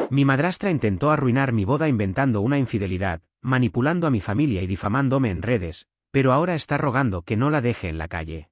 Mi madrastra intentó arruinar mi boda inventando una infidelidad, manipulando a mi familia y difamándome en redes, pero ahora está rogando que no la deje en la calle.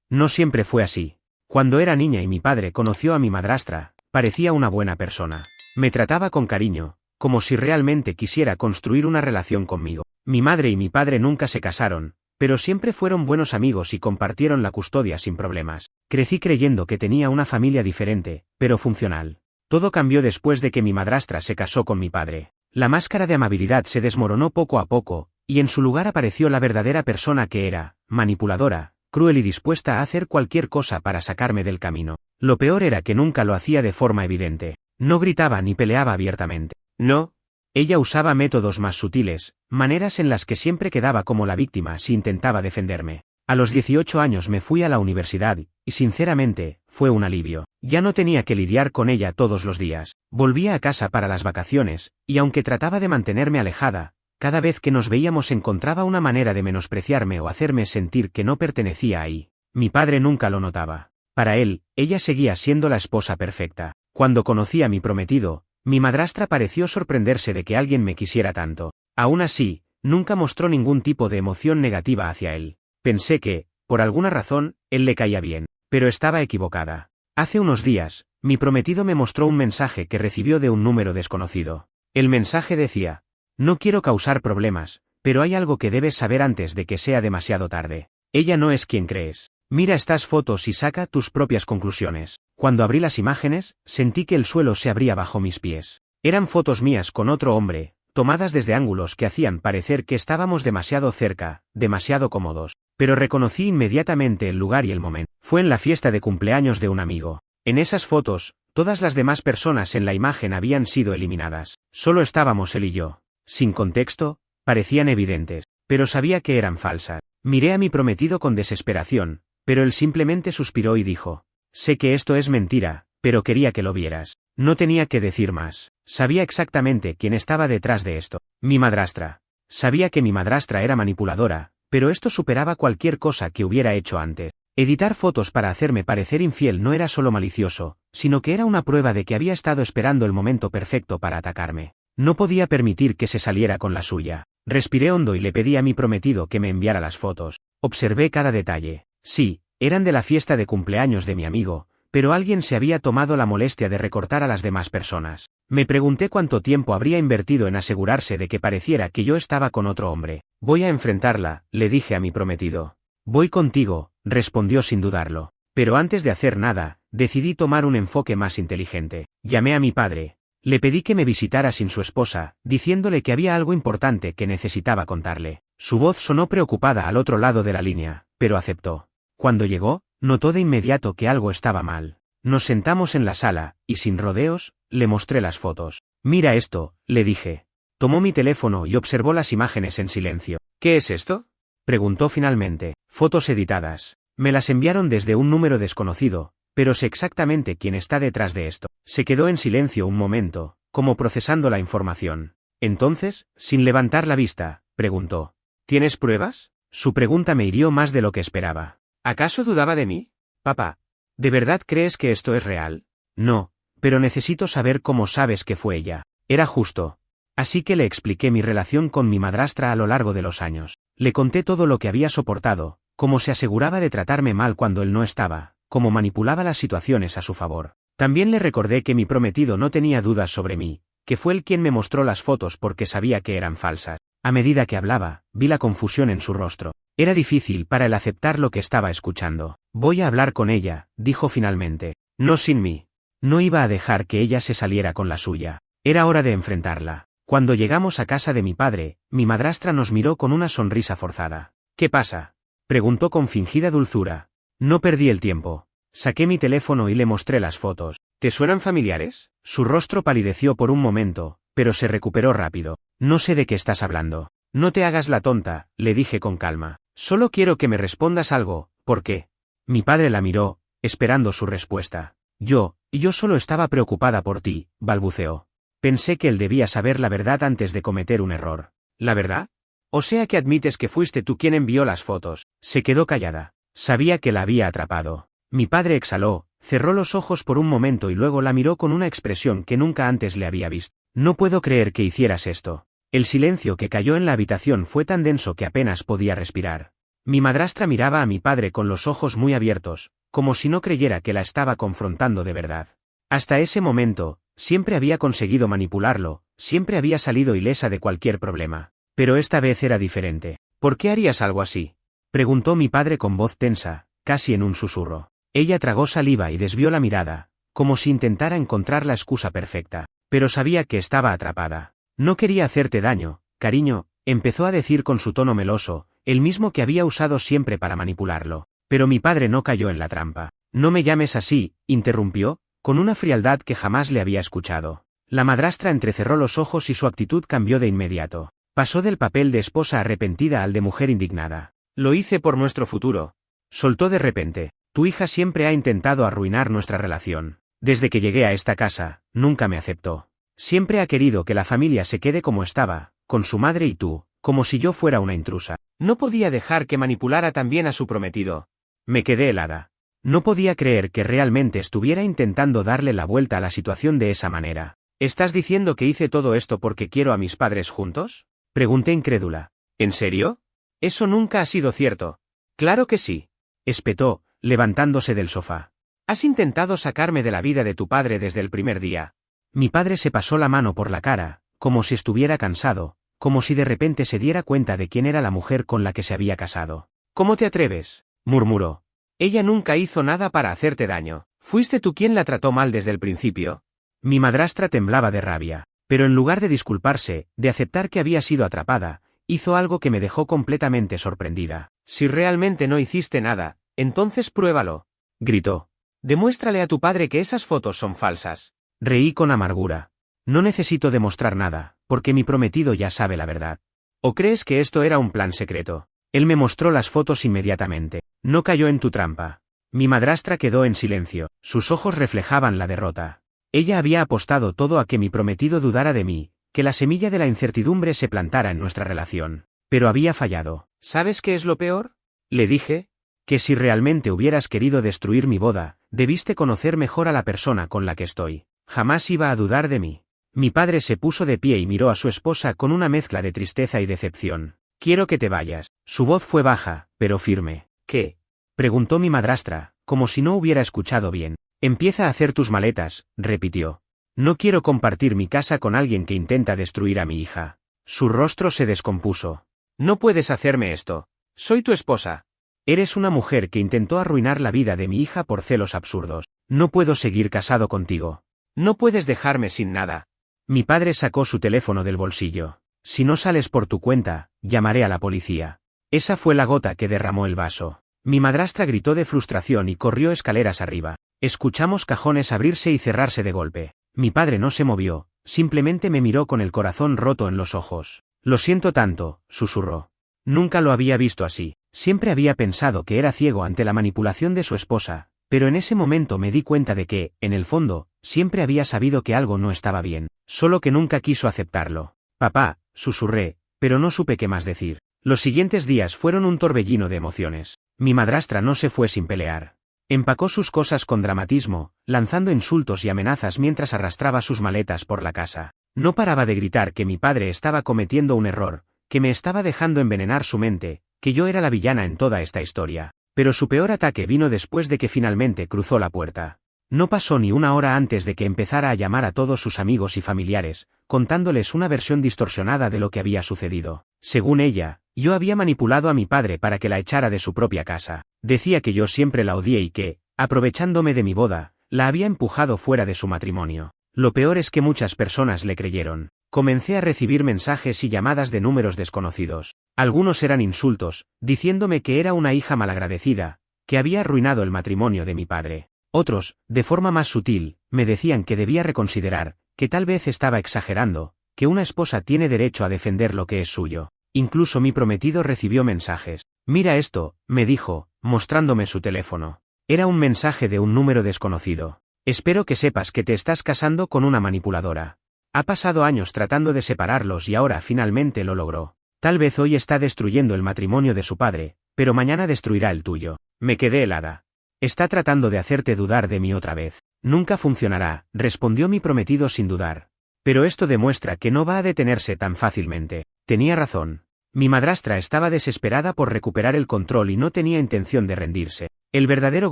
No siempre fue así. Cuando era niña y mi padre conoció a mi madrastra, parecía una buena persona. Me trataba con cariño, como si realmente quisiera construir una relación conmigo. Mi madre y mi padre nunca se casaron, pero siempre fueron buenos amigos y compartieron la custodia sin problemas. Crecí creyendo que tenía una familia diferente, pero funcional. Todo cambió después de que mi madrastra se casó con mi padre. La máscara de amabilidad se desmoronó poco a poco, y en su lugar apareció la verdadera persona que era, manipuladora, cruel y dispuesta a hacer cualquier cosa para sacarme del camino. Lo peor era que nunca lo hacía de forma evidente. No gritaba ni peleaba abiertamente. No. Ella usaba métodos más sutiles, maneras en las que siempre quedaba como la víctima si intentaba defenderme. A los 18 años me fui a la universidad, y sinceramente, fue un alivio. Ya no tenía que lidiar con ella todos los días. Volvía a casa para las vacaciones, y aunque trataba de mantenerme alejada, cada vez que nos veíamos encontraba una manera de menospreciarme o hacerme sentir que no pertenecía ahí. Mi padre nunca lo notaba. Para él, ella seguía siendo la esposa perfecta. Cuando conocí a mi prometido, mi madrastra pareció sorprenderse de que alguien me quisiera tanto. Aún así, nunca mostró ningún tipo de emoción negativa hacia él. Pensé que, por alguna razón, él le caía bien, pero estaba equivocada. Hace unos días, mi prometido me mostró un mensaje que recibió de un número desconocido. El mensaje decía: no quiero causar problemas, pero hay algo que debes saber antes de que sea demasiado tarde. Ella no es quien crees. Mira estas fotos y saca tus propias conclusiones. Cuando abrí las imágenes, sentí que el suelo se abría bajo mis pies. Eran fotos mías con otro hombre, tomadas desde ángulos que hacían parecer que estábamos demasiado cerca, demasiado cómodos. Pero reconocí inmediatamente el lugar y el momento. Fue en la fiesta de cumpleaños de un amigo. En esas fotos, todas las demás personas en la imagen habían sido eliminadas. Solo estábamos él y yo. Sin contexto, parecían evidentes, pero sabía que eran falsas. Miré a mi prometido con desesperación, pero él simplemente suspiró y dijo: sé que esto es mentira, pero quería que lo vieras. No tenía que decir más. Sabía exactamente quién estaba detrás de esto. Mi madrastra. Sabía que mi madrastra era manipuladora, pero esto superaba cualquier cosa que hubiera hecho antes. Editar fotos para hacerme parecer infiel no era solo malicioso, sino que era una prueba de que había estado esperando el momento perfecto para atacarme. No podía permitir que se saliera con la suya. Respiré hondo y le pedí a mi prometido que me enviara las fotos. Observé cada detalle. Sí, eran de la fiesta de cumpleaños de mi amigo, pero alguien se había tomado la molestia de recortar a las demás personas. Me pregunté cuánto tiempo habría invertido en asegurarse de que pareciera que yo estaba con otro hombre. Voy a enfrentarla, le dije a mi prometido. Voy contigo, respondió sin dudarlo. Pero antes de hacer nada, decidí tomar un enfoque más inteligente. Llamé a mi padre. Le pedí que me visitara sin su esposa, diciéndole que había algo importante que necesitaba contarle. Su voz sonó preocupada al otro lado de la línea, pero aceptó. Cuando llegó, notó de inmediato que algo estaba mal. Nos sentamos en la sala, y sin rodeos, le mostré las fotos. Mira esto, le dije. Tomó mi teléfono y observó las imágenes en silencio. ¿Qué es esto?, preguntó finalmente. Fotos editadas. Me las enviaron desde un número desconocido, pero sé exactamente quién está detrás de esto. Se quedó en silencio un momento, como procesando la información. Entonces, sin levantar la vista, preguntó: ¿tienes pruebas? Su pregunta me hirió más de lo que esperaba. ¿Acaso dudaba de mí? Papá, ¿de verdad crees que esto es real? No, pero necesito saber cómo sabes que fue ella. Era justo. Así que le expliqué mi relación con mi madrastra a lo largo de los años. Le conté todo lo que había soportado, cómo se aseguraba de tratarme mal cuando él no estaba, cómo manipulaba las situaciones a su favor. También le recordé que mi prometido no tenía dudas sobre mí, que fue él quien me mostró las fotos porque sabía que eran falsas. A medida que hablaba, vi la confusión en su rostro. Era difícil para él aceptar lo que estaba escuchando. Voy a hablar con ella, dijo finalmente. No sin mí. No iba a dejar que ella se saliera con la suya. Era hora de enfrentarla. Cuando llegamos a casa de mi padre, mi madrastra nos miró con una sonrisa forzada. ¿Qué pasa?, preguntó con fingida dulzura. No perdí el tiempo. Saqué mi teléfono y le mostré las fotos. ¿Te suenan familiares? Su rostro palideció por un momento, pero se recuperó rápido. No sé de qué estás hablando. No te hagas la tonta, le dije con calma. Solo quiero que me respondas algo. ¿Por qué? Mi padre la miró, esperando su respuesta. Yo solo estaba preocupada por ti, balbuceó. Pensé que él debía saber la verdad antes de cometer un error. ¿La verdad? O sea que admites que fuiste tú quien envió las fotos. Se quedó callada. Sabía que la había atrapado. Mi padre exhaló, Cerró los ojos por un momento y luego la miró con una expresión que nunca antes le había visto. No puedo creer que hicieras esto. El silencio que cayó en la habitación fue tan denso que apenas podía respirar. Mi madrastra miraba a mi padre con los ojos muy abiertos, como si no creyera que la estaba confrontando de verdad. Hasta ese momento, siempre había conseguido manipularlo, siempre había salido ilesa de cualquier problema. Pero esta vez era diferente. ¿Por qué harías algo así?, preguntó mi padre con voz tensa, casi en un susurro. Ella tragó saliva y desvió la mirada, como si intentara encontrar la excusa perfecta, pero sabía que estaba atrapada. No quería hacerte daño, cariño, empezó a decir con su tono meloso, el mismo que había usado siempre para manipularlo. Pero mi padre no cayó en la trampa. No me llames así, interrumpió, con una frialdad que jamás le había escuchado. La madrastra entrecerró los ojos y su actitud cambió de inmediato. Pasó del papel de esposa arrepentida al de mujer indignada. Lo hice por nuestro futuro. Soltó de repente. Tu hija siempre ha intentado arruinar nuestra relación. Desde que llegué a esta casa, nunca me aceptó. Siempre ha querido que la familia se quede como estaba, con su madre y tú, como si yo fuera una intrusa. No podía dejar que manipulara también a su prometido. Me quedé helada. No podía creer que realmente estuviera intentando darle la vuelta a la situación de esa manera. ¿Estás diciendo que hice todo esto porque quiero a mis padres juntos?, pregunté incrédula. ¿En serio? Eso nunca ha sido cierto. Claro que sí, espetó, levantándose del sofá. Has intentado sacarme de la vida de tu padre desde el primer día. Mi padre se pasó la mano por la cara, como si estuviera cansado, como si de repente se diera cuenta de quién era la mujer con la que se había casado. ¿Cómo te atreves?, murmuró. Ella nunca hizo nada para hacerte daño. ¿Fuiste tú quien la trató mal desde el principio? Mi madrastra temblaba de rabia, pero en lugar de disculparse, de aceptar que había sido atrapada, hizo algo que me dejó completamente sorprendida. Si realmente no hiciste nada, entonces pruébalo, gritó. Demuéstrale a tu padre que esas fotos son falsas. Reí con amargura. No necesito demostrar nada, porque mi prometido ya sabe la verdad. ¿O crees que esto era un plan secreto? Él me mostró las fotos inmediatamente. No cayó en tu trampa. Mi madrastra quedó en silencio, sus ojos reflejaban la derrota. Ella había apostado todo a que mi prometido dudara de mí, que la semilla de la incertidumbre se plantara en nuestra relación. Pero había fallado. ¿Sabes qué es lo peor?, le dije. Que si realmente hubieras querido destruir mi boda, debiste conocer mejor a la persona con la que estoy. Jamás iba a dudar de mí. Mi padre se puso de pie y miró a su esposa con una mezcla de tristeza y decepción. Quiero que te vayas. Su voz fue baja, pero firme. ¿Qué?, preguntó mi madrastra, como si no hubiera escuchado bien. Empieza a hacer tus maletas, repitió. No quiero compartir mi casa con alguien que intenta destruir a mi hija. Su rostro se descompuso. No puedes hacerme esto. Soy tu esposa. Eres una mujer que intentó arruinar la vida de mi hija por celos absurdos. No puedo seguir casado contigo. No puedes dejarme sin nada. Mi padre sacó su teléfono del bolsillo. Si no sales por tu cuenta, llamaré a la policía. Esa fue la gota que derramó el vaso. Mi madrastra gritó de frustración y corrió escaleras arriba. Escuchamos cajones abrirse y cerrarse de golpe. Mi padre no se movió, simplemente me miró con el corazón roto en los ojos. Lo siento tanto, susurró. Nunca lo había visto así. Siempre había pensado que era ciego ante la manipulación de su esposa, pero en ese momento me di cuenta de que, en el fondo, siempre había sabido que algo no estaba bien, solo que nunca quiso aceptarlo. Papá, susurré, pero no supe qué más decir. Los siguientes días fueron un torbellino de emociones. Mi madrastra no se fue sin pelear. Empacó sus cosas con dramatismo, lanzando insultos y amenazas mientras arrastraba sus maletas por la casa. No paraba de gritar que mi padre estaba cometiendo un error, que me estaba dejando envenenar su mente, que yo era la villana en toda esta historia. Pero su peor ataque vino después de que finalmente cruzó la puerta. No pasó ni una hora antes de que empezara a llamar a todos sus amigos y familiares, contándoles una versión distorsionada de lo que había sucedido. Según ella, yo había manipulado a mi padre para que la echara de su propia casa. Decía que yo siempre la odié y que, aprovechándome de mi boda, la había empujado fuera de su matrimonio. Lo peor es que muchas personas le creyeron. Comencé a recibir mensajes y llamadas de números desconocidos. Algunos eran insultos, diciéndome que era una hija malagradecida, que había arruinado el matrimonio de mi padre. Otros, de forma más sutil, me decían que debía reconsiderar, que tal vez estaba exagerando, que una esposa tiene derecho a defender lo que es suyo. Incluso mi prometido recibió mensajes. Mira esto, me dijo, mostrándome su teléfono. Era un mensaje de un número desconocido. Espero que sepas que te estás casando con una manipuladora. Ha pasado años tratando de separarlos y ahora finalmente lo logró. Tal vez hoy está destruyendo el matrimonio de su padre, pero mañana destruirá el tuyo. Me quedé helada. Está tratando de hacerte dudar de mí otra vez. Nunca funcionará, respondió mi prometido sin dudar. Pero esto demuestra que no va a detenerse tan fácilmente. Tenía razón. Mi madrastra estaba desesperada por recuperar el control y no tenía intención de rendirse. El verdadero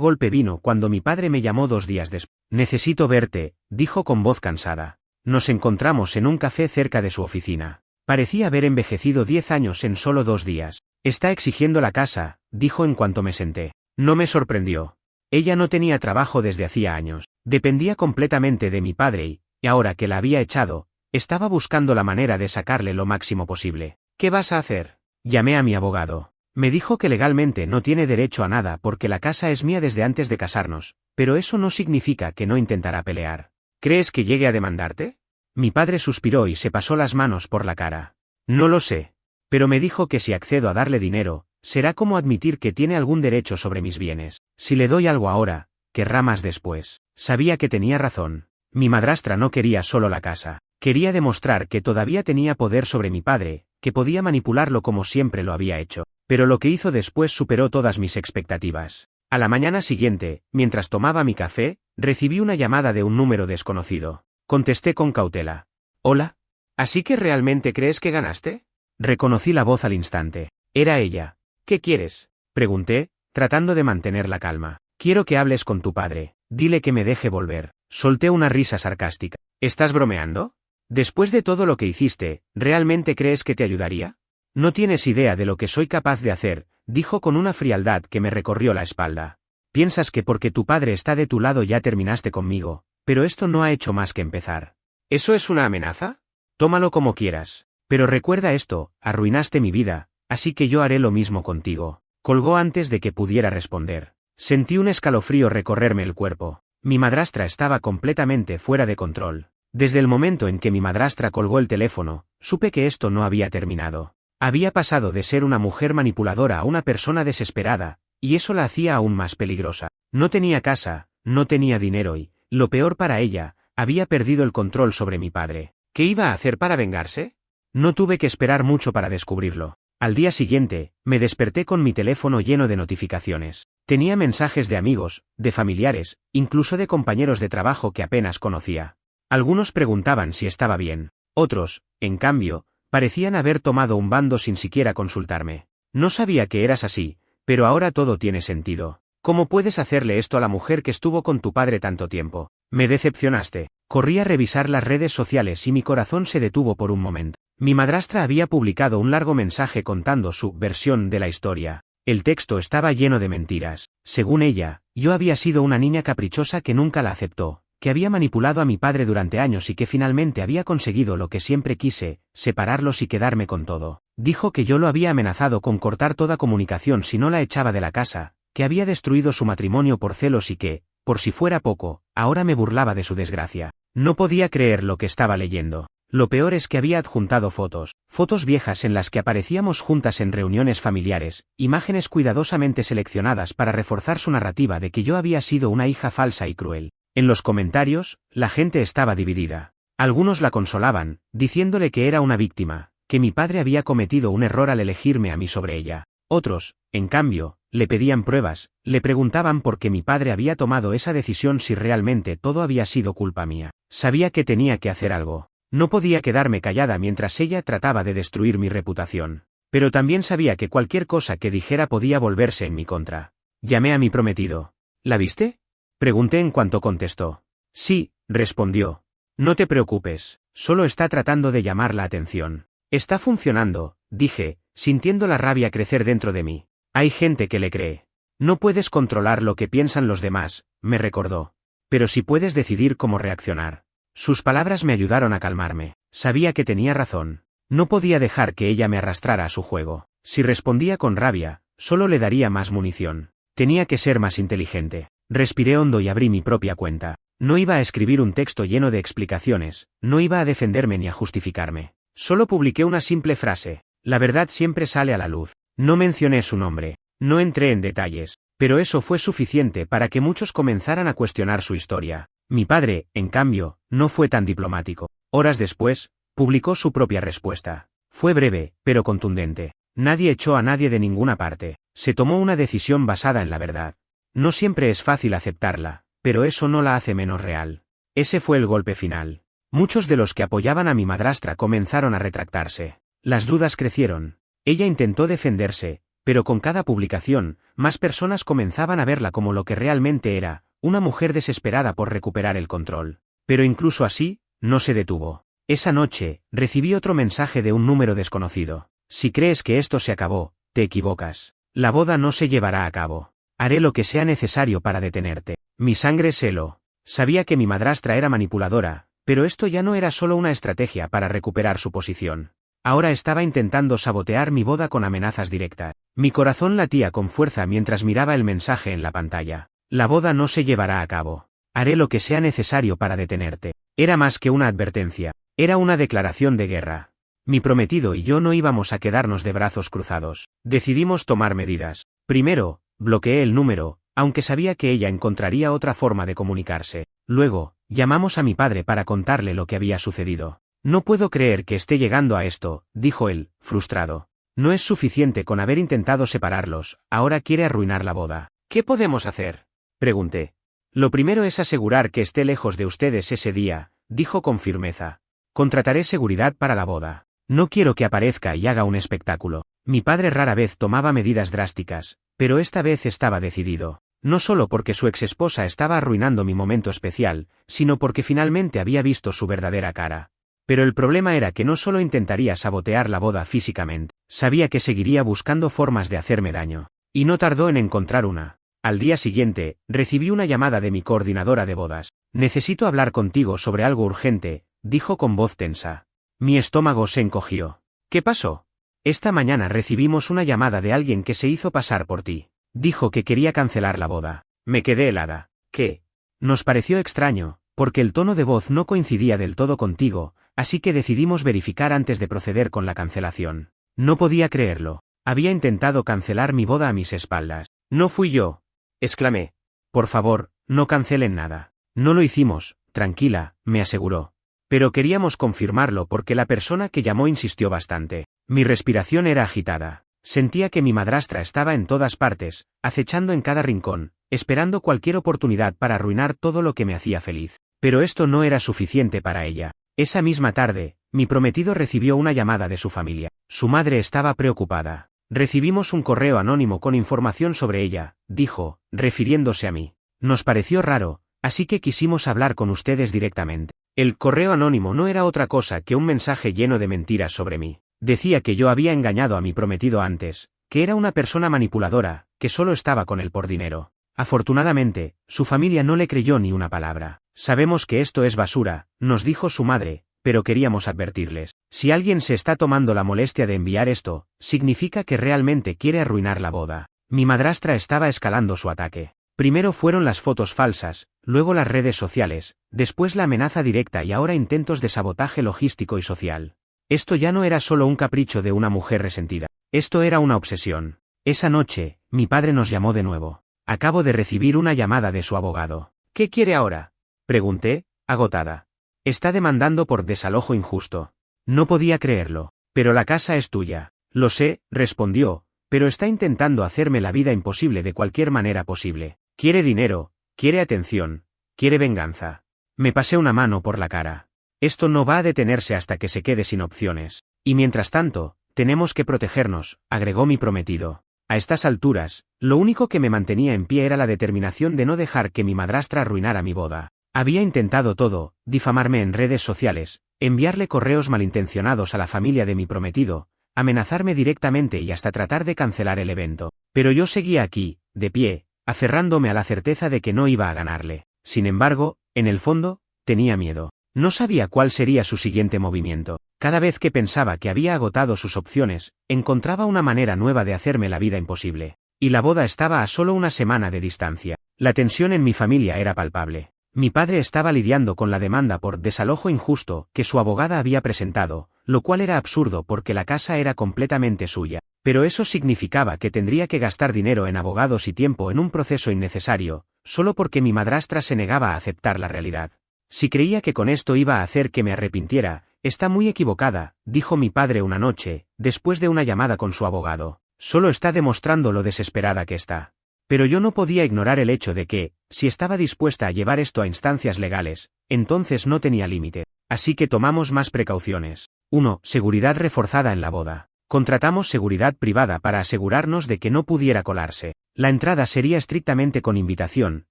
golpe vino cuando mi padre me llamó 2 días después. Necesito verte, dijo con voz cansada. Nos encontramos en un café cerca de su oficina. Parecía haber envejecido 10 años en solo 2 días. Está exigiendo la casa, dijo en cuanto me senté. No me sorprendió. Ella no tenía trabajo desde hacía años. Dependía completamente de mi padre y ahora que la había echado, estaba buscando la manera de sacarle lo máximo posible. ¿Qué vas a hacer? Llamé a mi abogado. Me dijo que legalmente no tiene derecho a nada porque la casa es mía desde antes de casarnos, pero eso no significa que no intentará pelear. ¿Crees que llegue a demandarte? Mi padre suspiró y se pasó las manos por la cara. No lo sé. Pero me dijo que si accedo a darle dinero, será como admitir que tiene algún derecho sobre mis bienes. Si le doy algo ahora, querrá más después. Sabía que tenía razón. Mi madrastra no quería solo la casa. Quería demostrar que todavía tenía poder sobre mi padre, que podía manipularlo como siempre lo había hecho. Pero lo que hizo después superó todas mis expectativas. A la mañana siguiente, mientras tomaba mi café, recibí una llamada de un número desconocido. Contesté con cautela. ¿Hola? ¿Así que realmente crees que ganaste? Reconocí la voz al instante. Era ella. ¿Qué quieres? Pregunté, tratando de mantener la calma. Quiero que hables con tu padre. Dile que me deje volver. Solté una risa sarcástica. ¿Estás bromeando? Después de todo lo que hiciste, ¿realmente crees que te ayudaría? No tienes idea de lo que soy capaz de hacer, dijo con una frialdad que me recorrió la espalda. Piensas que porque tu padre está de tu lado ya terminaste conmigo, pero esto no ha hecho más que empezar. ¿Eso es una amenaza? Tómalo como quieras. Pero recuerda esto, arruinaste mi vida, así que yo haré lo mismo contigo. Colgó antes de que pudiera responder. Sentí un escalofrío recorrerme el cuerpo. Mi madrastra estaba completamente fuera de control. Desde el momento en que mi madrastra colgó el teléfono, supe que esto no había terminado. Había pasado de ser una mujer manipuladora a una persona desesperada, y eso la hacía aún más peligrosa. No tenía casa, no tenía dinero y, lo peor para ella, había perdido el control sobre mi padre. ¿Qué iba a hacer para vengarse? No tuve que esperar mucho para descubrirlo. Al día siguiente, me desperté con mi teléfono lleno de notificaciones. Tenía mensajes de amigos, de familiares, incluso de compañeros de trabajo que apenas conocía. Algunos preguntaban si estaba bien. Otros, en cambio, parecían haber tomado un bando sin siquiera consultarme. No sabía que eras así, pero ahora todo tiene sentido. ¿Cómo puedes hacerle esto a la mujer que estuvo con tu padre tanto tiempo? Me decepcionaste. Corrí a revisar las redes sociales y mi corazón se detuvo por un momento. Mi madrastra había publicado un largo mensaje contando su versión de la historia. El texto estaba lleno de mentiras. Según ella, yo había sido una niña caprichosa que nunca la aceptó, que había manipulado a mi padre durante años y que finalmente había conseguido lo que siempre quise, separarlos y quedarme con todo. Dijo que yo lo había amenazado con cortar toda comunicación si no la echaba de la casa, que había destruido su matrimonio por celos y que, por si fuera poco, ahora me burlaba de su desgracia. No podía creer lo que estaba leyendo. Lo peor es que había adjuntado fotos viejas en las que aparecíamos juntas en reuniones familiares, imágenes cuidadosamente seleccionadas para reforzar su narrativa de que yo había sido una hija falsa y cruel. En los comentarios, la gente estaba dividida. Algunos la consolaban, diciéndole que era una víctima, que mi padre había cometido un error al elegirme a mí sobre ella. Otros, en cambio, le pedían pruebas, le preguntaban por qué mi padre había tomado esa decisión si realmente todo había sido culpa mía. Sabía que tenía que hacer algo. No podía quedarme callada mientras ella trataba de destruir mi reputación. Pero también sabía que cualquier cosa que dijera podía volverse en mi contra. Llamé a mi prometido. ¿La viste? Pregunté en cuanto contestó. Sí, respondió. No te preocupes, solo está tratando de llamar la atención. Está funcionando, dije, sintiendo la rabia crecer dentro de mí. Hay gente que le cree. No puedes controlar lo que piensan los demás, me recordó. Pero sí puedes decidir cómo reaccionar. Sus palabras me ayudaron a calmarme. Sabía que tenía razón. No podía dejar que ella me arrastrara a su juego. Si respondía con rabia, solo le daría más munición. Tenía que ser más inteligente. Respiré hondo y abrí mi propia cuenta. No iba a escribir un texto lleno de explicaciones, no iba a defenderme ni a justificarme. Solo publiqué una simple frase. La verdad siempre sale a la luz. No mencioné su nombre. No entré en detalles. Pero eso fue suficiente para que muchos comenzaran a cuestionar su historia. Mi padre, en cambio, no fue tan diplomático. Horas después, publicó su propia respuesta. Fue breve, pero contundente. Nadie echó a nadie de ninguna parte. Se tomó una decisión basada en la verdad. No siempre es fácil aceptarla, pero eso no la hace menos real. Ese fue el golpe final. Muchos de los que apoyaban a mi madrastra comenzaron a retractarse. Las dudas crecieron. Ella intentó defenderse, pero con cada publicación, más personas comenzaban a verla como lo que realmente era, una mujer desesperada por recuperar el control. Pero incluso así, no se detuvo. Esa noche, recibí otro mensaje de un número desconocido. Si crees que esto se acabó, te equivocas. La boda no se llevará a cabo. Haré lo que sea necesario para detenerte. Mi sangre se heló. Sabía que mi madrastra era manipuladora, pero esto ya no era solo una estrategia para recuperar su posición. Ahora estaba intentando sabotear mi boda con amenazas directas. Mi corazón latía con fuerza mientras miraba el mensaje en la pantalla. La boda no se llevará a cabo. Haré lo que sea necesario para detenerte. Era más que una advertencia. Era una declaración de guerra. Mi prometido y yo no íbamos a quedarnos de brazos cruzados. Decidimos tomar medidas. Primero, bloqueé el número, aunque sabía que ella encontraría otra forma de comunicarse. Luego, llamamos a mi padre para contarle lo que había sucedido. No puedo creer que esté llegando a esto, dijo él, frustrado. No es suficiente con haber intentado separarlos, ahora quiere arruinar la boda. ¿Qué podemos hacer?, pregunté. Lo primero es asegurar que esté lejos de ustedes ese día, dijo con firmeza. Contrataré seguridad para la boda. No quiero que aparezca y haga un espectáculo. Mi padre rara vez tomaba medidas drásticas, pero esta vez estaba decidido. No solo porque su exesposa estaba arruinando mi momento especial, sino porque finalmente había visto su verdadera cara. Pero el problema era que no solo intentaría sabotear la boda físicamente, sabía que seguiría buscando formas de hacerme daño. Y no tardó en encontrar una. Al día siguiente, recibí una llamada de mi coordinadora de bodas. Necesito hablar contigo sobre algo urgente, dijo con voz tensa. Mi estómago se encogió. ¿Qué pasó? Esta mañana recibimos una llamada de alguien que se hizo pasar por ti. Dijo que quería cancelar la boda. Me quedé helada. ¿Qué? Nos pareció extraño, porque el tono de voz no coincidía del todo contigo, así que decidimos verificar antes de proceder con la cancelación. No podía creerlo. Había intentado cancelar mi boda a mis espaldas. No fui yo, exclamé. Por favor, no cancelen nada. No lo hicimos, tranquila, me aseguró. Pero queríamos confirmarlo porque la persona que llamó insistió bastante. Mi respiración era agitada. Sentía que mi madrastra estaba en todas partes, acechando en cada rincón, esperando cualquier oportunidad para arruinar todo lo que me hacía feliz. Pero esto no era suficiente para ella. Esa misma tarde, mi prometido recibió una llamada de su familia. Su madre estaba preocupada. Recibimos un correo anónimo con información sobre ella, dijo, refiriéndose a mí. Nos pareció raro, así que quisimos hablar con ustedes directamente. El correo anónimo no era otra cosa que un mensaje lleno de mentiras sobre mí. Decía que yo había engañado a mi prometido antes, que era una persona manipuladora, que solo estaba con él por dinero. Afortunadamente, su familia no le creyó ni una palabra. Sabemos que esto es basura, nos dijo su madre, pero queríamos advertirles. Si alguien se está tomando la molestia de enviar esto, significa que realmente quiere arruinar la boda. Mi madrastra estaba escalando su ataque. Primero fueron las fotos falsas, luego las redes sociales, después la amenaza directa y ahora intentos de sabotaje logístico y social. Esto ya no era solo un capricho de una mujer resentida. Esto era una obsesión. Esa noche, mi padre nos llamó de nuevo. Acabo de recibir una llamada de su abogado. ¿Qué quiere ahora?, pregunté, agotada. Está demandando por desalojo injusto. No podía creerlo. Pero la casa es tuya. Lo sé, respondió, pero está intentando hacerme la vida imposible de cualquier manera posible. Quiere dinero, quiere atención, quiere venganza. Me pasé una mano por la cara. Esto no va a detenerse hasta que se quede sin opciones. Y mientras tanto, tenemos que protegernos, agregó mi prometido. A estas alturas, lo único que me mantenía en pie era la determinación de no dejar que mi madrastra arruinara mi boda. Había intentado todo, difamarme en redes sociales, enviarle correos malintencionados a la familia de mi prometido, amenazarme directamente y hasta tratar de cancelar el evento. Pero yo seguía aquí, de pie, aferrándome a la certeza de que no iba a ganarle. Sin embargo, en el fondo, tenía miedo. No sabía cuál sería su siguiente movimiento. Cada vez que pensaba que había agotado sus opciones, encontraba una manera nueva de hacerme la vida imposible. Y la boda estaba a solo una semana de distancia. La tensión en mi familia era palpable. Mi padre estaba lidiando con la demanda por desalojo injusto que su abogada había presentado, lo cual era absurdo porque la casa era completamente suya. Pero eso significaba que tendría que gastar dinero en abogados y tiempo en un proceso innecesario, solo porque mi madrastra se negaba a aceptar la realidad. Si creía que con esto iba a hacer que me arrepintiera, está muy equivocada, dijo mi padre una noche, después de una llamada con su abogado. Solo está demostrando lo desesperada que está. Pero yo no podía ignorar el hecho de que, si estaba dispuesta a llevar esto a instancias legales, entonces no tenía límite. Así que tomamos más precauciones. 1. Seguridad reforzada en la boda. Contratamos seguridad privada para asegurarnos de que no pudiera colarse. La entrada sería estrictamente con invitación,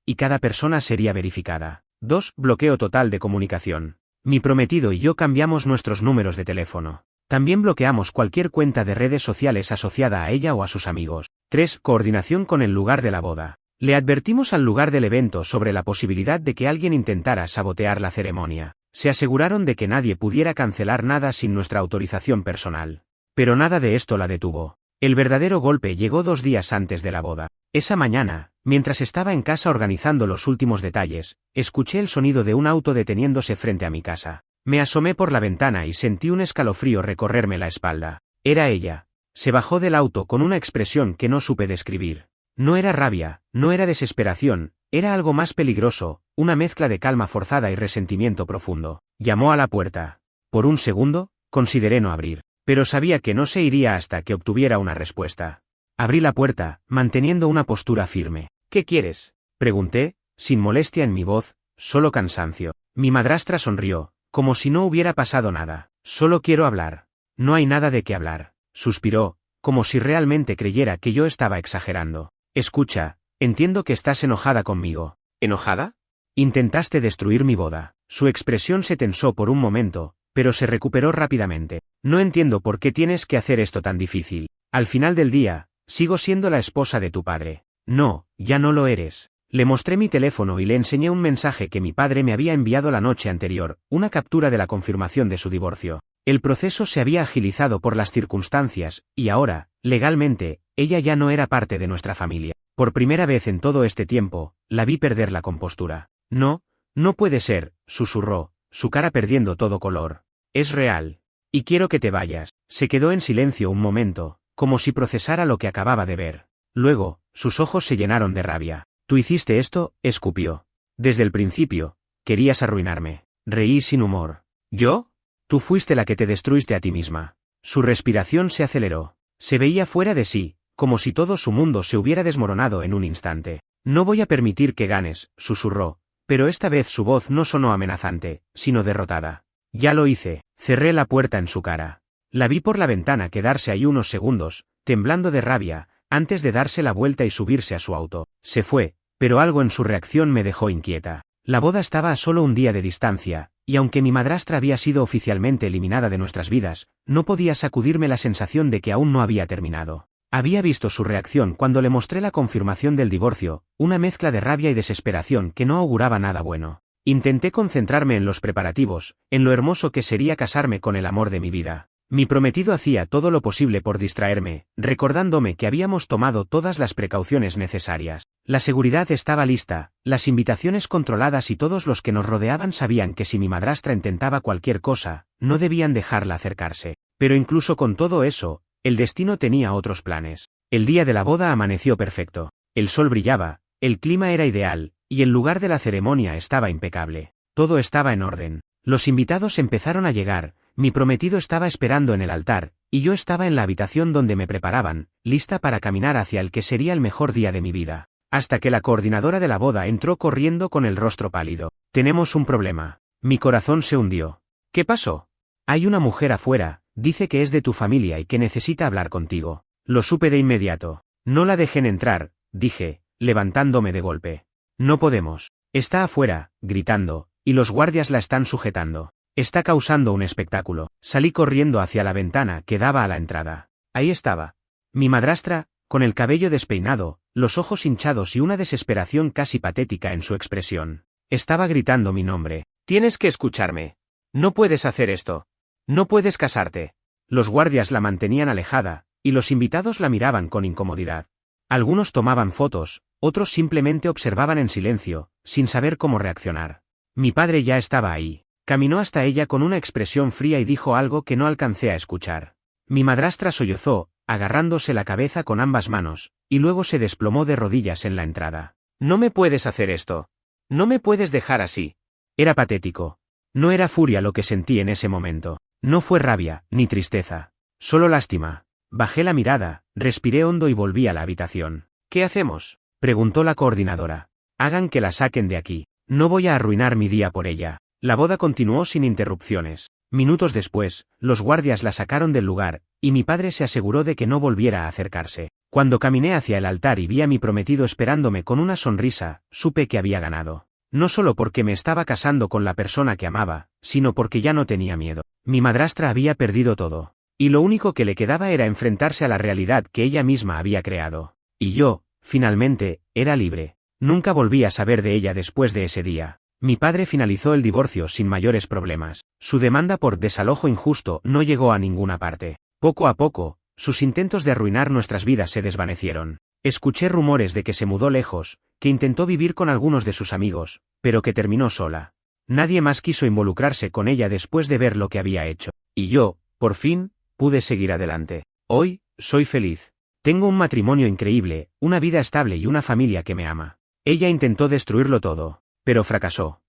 y cada persona sería verificada. 2. Bloqueo total de comunicación. Mi prometido y yo cambiamos nuestros números de teléfono. También bloqueamos cualquier cuenta de redes sociales asociada a ella o a sus amigos. 3. Coordinación con el lugar de la boda. Le advertimos al lugar del evento sobre la posibilidad de que alguien intentara sabotear la ceremonia. Se aseguraron de que nadie pudiera cancelar nada sin nuestra autorización personal. Pero nada de esto la detuvo. El verdadero golpe llegó 2 días antes de la boda. Esa mañana, mientras estaba en casa organizando los últimos detalles, escuché el sonido de un auto deteniéndose frente a mi casa. Me asomé por la ventana y sentí un escalofrío recorrerme la espalda. Era ella. Se bajó del auto con una expresión que no supe describir. No era rabia, no era desesperación, era algo más peligroso, una mezcla de calma forzada y resentimiento profundo. Llamó a la puerta. Por un segundo, consideré no abrir, pero sabía que no se iría hasta que obtuviera una respuesta. Abrí la puerta, manteniendo una postura firme. ¿Qué quieres?, pregunté, sin molestia en mi voz, solo cansancio. Mi madrastra sonrió, como si no hubiera pasado nada. Solo quiero hablar. No hay nada de qué hablar, suspiró, como si realmente creyera que yo estaba exagerando. Escucha, entiendo que estás enojada conmigo. ¿Enojada? Intentaste destruir mi boda. Su expresión se tensó por un momento, pero se recuperó rápidamente. No entiendo por qué tienes que hacer esto tan difícil. Al final del día, sigo siendo la esposa de tu padre. No, ya no lo eres. Le mostré mi teléfono y le enseñé un mensaje que mi padre me había enviado la noche anterior, una captura de la confirmación de su divorcio. El proceso se había agilizado por las circunstancias, y ahora, legalmente, ella ya no era parte de nuestra familia. Por primera vez en todo este tiempo, la vi perder la compostura. No, no puede ser, susurró, su cara perdiendo todo color. Es real. Y quiero que te vayas. Se quedó en silencio un momento, como si procesara lo que acababa de ver. Luego, sus ojos se llenaron de rabia. Tú hiciste esto, escupió. Desde el principio, querías arruinarme. Reí sin humor. ¿Yo? Tú fuiste la que te destruiste a ti misma. Su respiración se aceleró. Se veía fuera de sí, como si todo su mundo se hubiera desmoronado en un instante. No voy a permitir que ganes, susurró, pero esta vez su voz no sonó amenazante, sino derrotada. Ya lo hice. Cerré la puerta en su cara. La vi por la ventana quedarse ahí unos segundos, temblando de rabia, antes de darse la vuelta y subirse a su auto. Se fue, pero algo en su reacción me dejó inquieta. La boda estaba a solo un día de distancia, y aunque mi madrastra había sido oficialmente eliminada de nuestras vidas, no podía sacudirme la sensación de que aún no había terminado. Había visto su reacción cuando le mostré la confirmación del divorcio, una mezcla de rabia y desesperación que no auguraba nada bueno. Intenté concentrarme en los preparativos, en lo hermoso que sería casarme con el amor de mi vida. Mi prometido hacía todo lo posible por distraerme, recordándome que habíamos tomado todas las precauciones necesarias. La seguridad estaba lista, las invitaciones controladas y todos los que nos rodeaban sabían que si mi madrastra intentaba cualquier cosa, no debían dejarla acercarse. Pero incluso con todo eso, el destino tenía otros planes. El día de la boda amaneció perfecto. El sol brillaba, el clima era ideal, y el lugar de la ceremonia estaba impecable. Todo estaba en orden. Los invitados empezaron a llegar, mi prometido estaba esperando en el altar, y yo estaba en la habitación donde me preparaban, lista para caminar hacia el que sería el mejor día de mi vida. Hasta que la coordinadora de la boda entró corriendo con el rostro pálido. Tenemos un problema. Mi corazón se hundió. ¿Qué pasó? Hay una mujer afuera, dice que es de tu familia y que necesita hablar contigo. Lo supe de inmediato. No la dejen entrar, dije, levantándome de golpe. No podemos. Está afuera, gritando, y los guardias la están sujetando. Está causando un espectáculo. Salí corriendo hacia la ventana que daba a la entrada. Ahí estaba. Mi madrastra, con el cabello despeinado, los ojos hinchados y una desesperación casi patética en su expresión. Estaba gritando mi nombre. Tienes que escucharme. No puedes hacer esto. No puedes casarte. Los guardias la mantenían alejada, y los invitados la miraban con incomodidad. Algunos tomaban fotos, otros simplemente observaban en silencio, sin saber cómo reaccionar. Mi padre ya estaba ahí. Caminó hasta ella con una expresión fría y dijo algo que no alcancé a escuchar. Mi madrastra sollozó, agarrándose la cabeza con ambas manos, y luego se desplomó de rodillas en la entrada. No me puedes hacer esto. No me puedes dejar así. Era patético. No era furia lo que sentí en ese momento. No fue rabia, ni tristeza. Solo lástima. Bajé la mirada, respiré hondo y volví a la habitación. ¿Qué hacemos? preguntó la coordinadora. Hagan que la saquen de aquí. No voy a arruinar mi día por ella. La boda continuó sin interrupciones. Minutos después, los guardias la sacaron del lugar, y mi padre se aseguró de que no volviera a acercarse. Cuando caminé hacia el altar y vi a mi prometido esperándome con una sonrisa, supe que había ganado. No solo porque me estaba casando con la persona que amaba, sino porque ya no tenía miedo. Mi madrastra había perdido todo. Y lo único que le quedaba era enfrentarse a la realidad que ella misma había creado. Y yo, finalmente, era libre. Nunca volví a saber de ella después de ese día. Mi padre finalizó el divorcio sin mayores problemas. Su demanda por desalojo injusto no llegó a ninguna parte. Poco a poco, sus intentos de arruinar nuestras vidas se desvanecieron. Escuché rumores de que se mudó lejos, que intentó vivir con algunos de sus amigos, pero que terminó sola. Nadie más quiso involucrarse con ella después de ver lo que había hecho. Y yo, por fin, pude seguir adelante. Hoy, soy feliz. Tengo un matrimonio increíble, una vida estable y una familia que me ama. Ella intentó destruirlo todo, pero fracasó.